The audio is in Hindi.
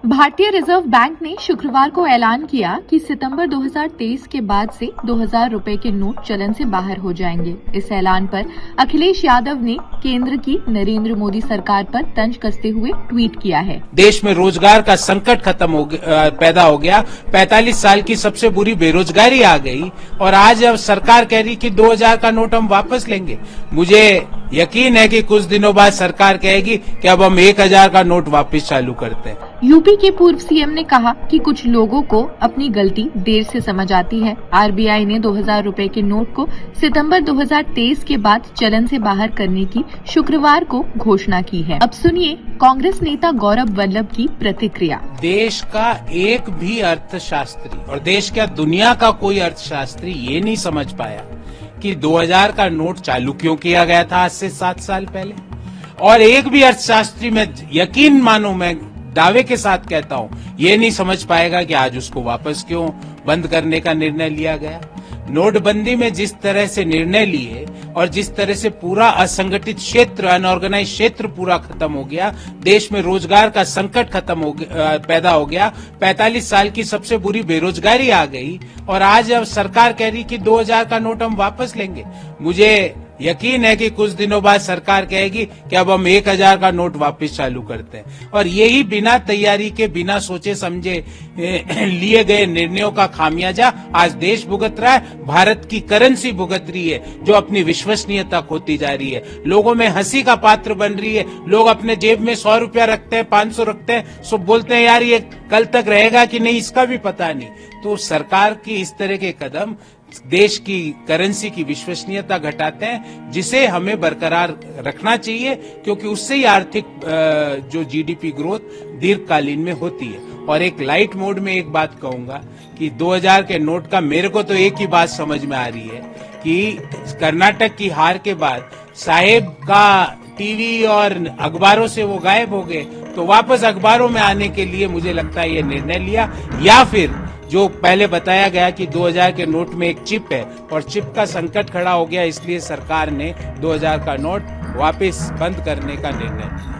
भारतीय रिजर्व बैंक ने शुक्रवार को ऐलान किया कि सितंबर 2023 के बाद से 2000 रुपए के नोट चलन से बाहर हो जाएंगे। इस ऐलान पर अखिलेश यादव ने केंद्र की नरेंद्र मोदी सरकार पर तंज कसते हुए ट्वीट किया है। देश में रोजगार का संकट पैदा हो गया। 45 साल की सबसे बुरी बेरोजगारी आ गई और आज अब सरकार कह रही कि 2000 का नोट हम वापस लेंगे। मुझे यकीन है कि कुछ दिनों बाद सरकार कहेगी कि अब हम 1000 का नोट वापस चालू करते हैं। यूपी के पूर्व सीएम ने कहा कि कुछ लोगों को अपनी गलती देर से समझ आती है। आरबीआई ने 2000 रुपए के नोट को सितंबर 2023 के बाद चलन से बाहर करने की शुक्रवार को घोषणा की है। अब सुनिए कांग्रेस नेता गौरव वल्लभ की प्रतिक्रिया। देश का एक भी अर्थशास्त्री और देश क्या दुनिया का कोई अर्थशास्त्री ये नहीं समझ पाया कि 2000 का नोट चालू क्यों किया गया था आज से 7 साल पहले। और एक भी अर्थशास्त्री, में यकीन मानो, मैं दावे के साथ कहता हूं, ये नहीं समझ पाएगा कि आज उसको वापस क्यों बंद करने का निर्णय लिया गया। नोटबंदी में जिस तरह से निर्णय लिए और जिस तरह से पूरा असंगठित क्षेत्र, अनऑर्गेनाइज क्षेत्र पूरा खत्म हो गया, देश में रोजगार का संकट पैदा हो गया, 45 साल की सबसे बुरी बेरोजगारी आ गई और आज अब सरकार कह रही कि 2000 का नोट हम वापस लेंगे। मुझे यकीन है कि कुछ दिनों बाद सरकार कहेगी कि अब हम 1000 का नोट वापस चालू करते हैं। और यही बिना तैयारी के, बिना सोचे समझे लिए गए निर्णयों का खामियाजा आज देश भुगत रहा है। भारत की करेंसी भुगत रही है जो अपनी विश्वसनीयता खोती जा रही है, लोगों में हंसी का पात्र बन रही है। लोग अपने जेब में 100 रुपया रखते हैं, 500 रखते हैं, सब बोलते हैं यार ये कल तक रहेगा कि नहीं, इसका भी पता नहीं। तो सरकार की इस तरह के कदम देश की करेंसी की विश्वसनीयता घटाते हैं, जिसे हमें बरकरार रखना चाहिए, क्योंकि उससे ही आर्थिक जो जीडीपी ग्रोथ दीर्घकालीन में होती है। और एक लाइट मोड में एक बात कहूंगा कि 2000 के नोट का मेरे को तो एक ही बात समझ में आ रही है कि कर्नाटक की हार के बाद साहेब का टीवी और अखबारों से वो गायब हो गए, तो वापस अखबारों में आने के लिए मुझे लगता है ये निर्णय लिया। या फिर जो पहले बताया गया कि 2000 के नोट में एक चिप है और चिप का संकट खड़ा हो गया, इसलिए सरकार ने 2000 का नोट वापस बंद करने का निर्णय लिया।